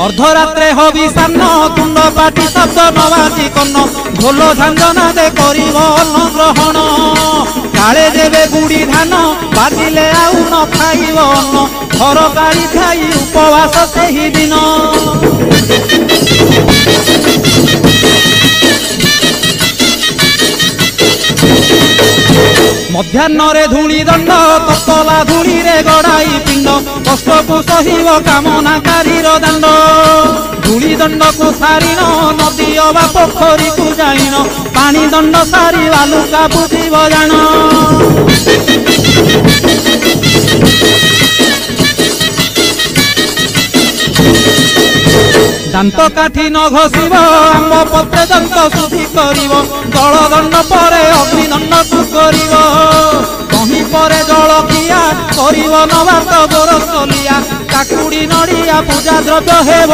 अर्धरात्रे हविषान्न तुंड पाटी शब्द नवाजी कन्न ढोल झांझना दे करिब अन्न ग्रहण काले देवे गुड़ी धान बाजिले आउ न खाइब अन्न घर गाड़ी खाई उपवास सेही दिन मध्याह्न धूली दंड तपला धूली रे गड़ाई पिंड कष्ट को सहिब कामनाकारी दांड धूली दंड को सारिन नदी अबा पोखरी को जाइन पानी दंड सारी बालुका बुझीब जान दांत काठी न घसीब आंब पत्रे दंत शुद्धि करिब जल दंड परे अग्निदंड को करिब कहीं परे जल किया करिब नवात गोरसलिया काकुड़ी नड़िया पूजा द्रव्य हेब।